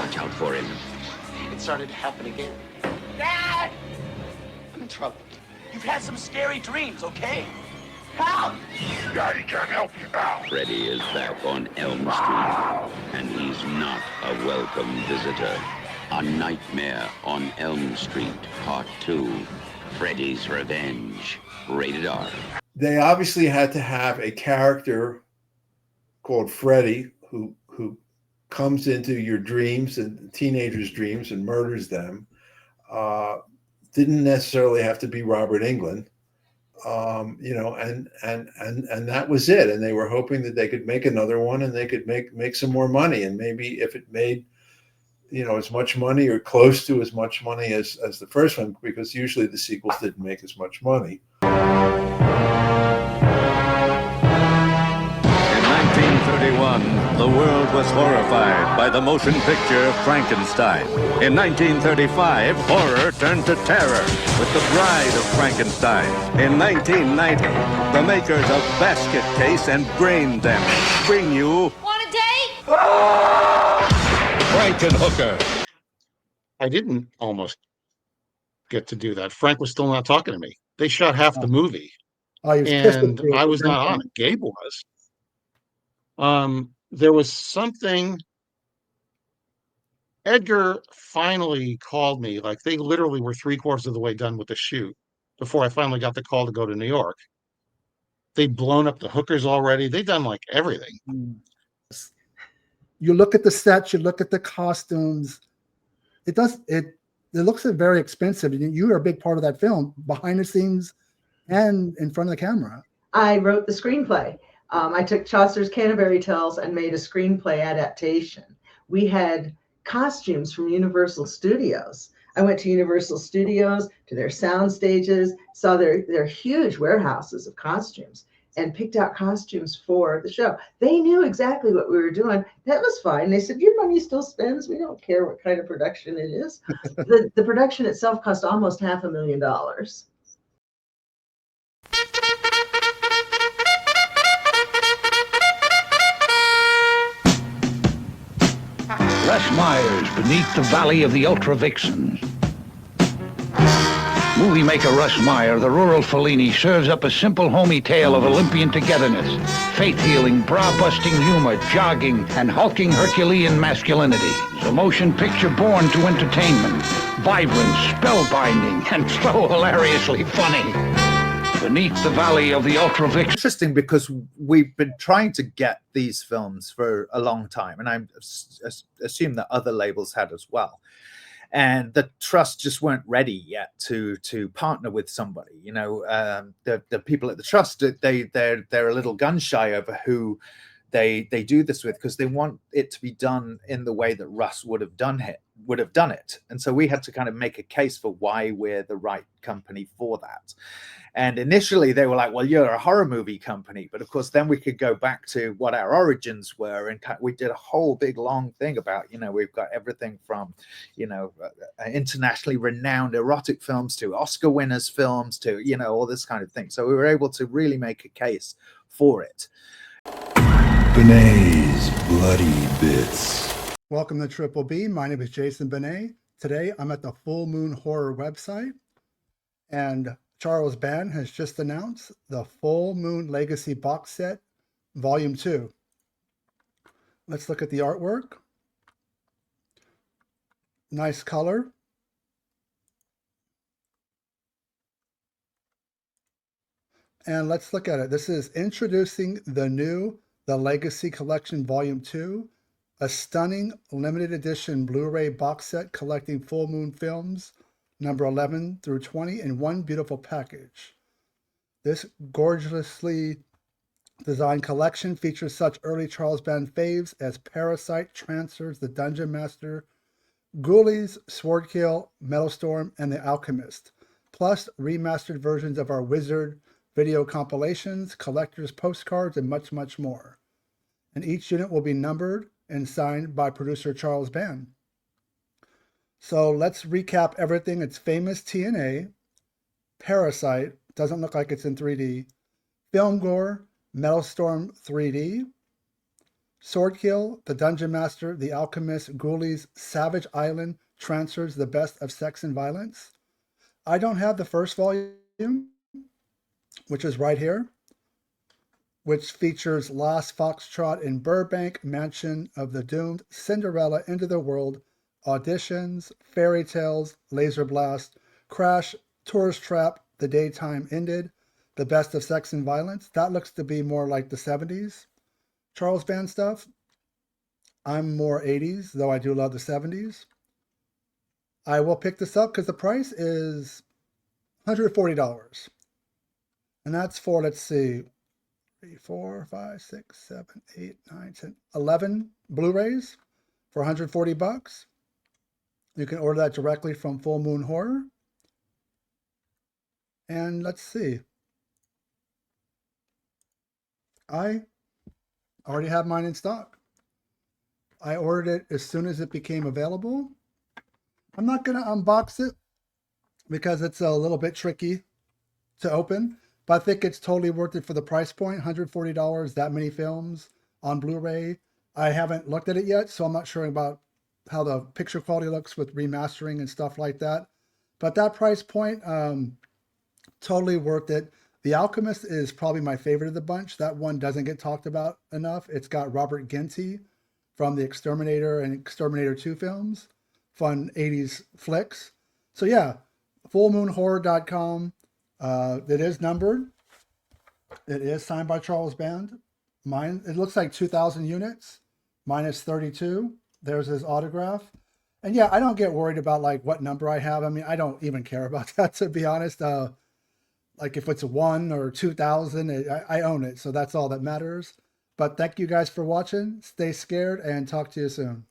watch out for him. It started to happen again. Dad! I'm in trouble. You've had some scary dreams, okay? Help! Daddy can't help you now. Freddy is back on Elm Street, and he's not a welcome visitor. A Nightmare on Elm Street, Part 2, Freddy's Revenge, rated R. They obviously had to have a character called Freddy who comes into your dreams and teenagers' dreams and murders them. Didn't necessarily have to be Robert Englund. You know, and that was it. And they were hoping that they could make another one and they could make some more money. And maybe if it made, you know, as much money or close to as much money as the first one, because usually the sequels didn't make as much money. In 1931, the world was horrified by the motion picture Frankenstein. In 1935, horror turned to terror with The Bride of Frankenstein. In 1990, the makers of Basket Case and Brain Damage bring you... Want a date? Frankenhooker. I didn't almost get to do that. Frank was still not talking to me. They shot half the movie. Oh, he was pissed And with you. I was not on it. Gabe was. There was something. Edgar finally called me. Like, they literally were 3/4 of the way done with the shoot before I finally got the call to go to New York. They'd blown up the hookers already. They'd done like everything. You look at the sets, you look at the costumes. It looks very expensive. You are a big part of that film, behind the scenes and in front of the camera. I wrote the screenplay. I took Chaucer's Canterbury Tales and made a screenplay adaptation. We had costumes from Universal Studios. I went to Universal Studios, to their sound stages, saw their huge warehouses of costumes, and picked out costumes for the show. They knew exactly what we were doing. That was fine. They said, your money still spends. We don't care what kind of production it is. The production itself cost almost $500,000. Russ Myers, Beneath the Valley of the Ultra Vixens. Movie maker Russ Meyer, the rural Fellini, serves up a simple, homey tale of Olympian togetherness, faith-healing, bra-busting humor, jogging, and hulking Herculean masculinity. It's a motion picture born to entertainment, vibrant, spellbinding, and so hilariously funny. Beneath the Valley of the Ultra Vixens. Interesting, because we've been trying to get these films for a long time, and I assume that other labels had as well. And the trust just weren't ready yet to partner with somebody. You know, the people at the trust, they're a little gun shy over who they do this with, because they want it to be done in the way that Russ would have done it. And so we had to kind of make a case for why we're the right company for that. And initially they were like, well, you're a horror movie company. But of course, then we could go back to what our origins were. And we did a whole big, long thing about, you know, we've got everything from, you know, internationally renowned erotic films to Oscar winners films to, you know, all this kind of thing. So we were able to really make a case for it. Benet's Bloody Bits. Welcome to Triple B. My name is Jason Benet. Today I'm at the Full Moon Horror website, and Charles Band has just announced the Full Moon Legacy box set, Volume 2. Let's look at the artwork. Nice color. And let's look at it. This is introducing the Legacy Collection Volume 2, a stunning limited edition Blu-ray box set collecting Full Moon films, number 11 through 20, in one beautiful package. This gorgeously designed collection features such early Charles Band faves as Parasite, Trancers, The Dungeon Master, Ghoulies, Swordkill, METALSTORM, and The Alchemist, plus remastered versions of our Wizard video compilations, collectors, postcards, and much, much more. And each unit will be numbered and signed by producer Charles Band. So let's recap everything. It's famous TNA, Parasite, doesn't look like it's in 3D, Film Gore, METALSTORM 3D, Swordkill, The Dungeon Master, The Alchemist, Ghoulies, Savage Island, Trancers, The Best of Sex and Violence. I don't have the first volume, which is right here, which features Lost Foxtrot in Burbank, Mansion of the Doomed, Cinderella, Into the World, Auditions, Fairy Tales, Laser Blast, Crash, Tourist Trap, The Daytime Ended, The Best of Sex and Violence. That looks to be more like the 70s Charles Band stuff. I'm more 80s, though I do love the 70s. I will pick this up because the price is $140. And that's for, let's see, 3, 4, 5, 6, 7, 8, 9, 10, 11 Blu-rays for $140. You can order that directly from Full Moon Horror. And let's see. I already have mine in stock. I ordered it as soon as it became available. I'm not going to unbox it because it's a little bit tricky to open, but I think it's totally worth it for the price point. $140, that many films on Blu-ray. I haven't looked at it yet, so I'm not sure about how the picture quality looks with remastering and stuff like that. But that price point, totally worth it. The Alchemist is probably my favorite of the bunch. That one doesn't get talked about enough. It's got Robert Ginty from the Exterminator and Exterminator 2 films. Fun 80s flicks. So yeah, fullmoonhorror.com. It is numbered. It is signed by Charles Band. Mine, it looks like 2,000 units. Mine is 32. There's his autograph. And yeah, I don't get worried about like what number I have. I mean, I don't even care about that, to be honest. Like if it's 1 or 2,000, I own it. So that's all that matters. But thank you guys for watching. Stay scared and talk to you soon.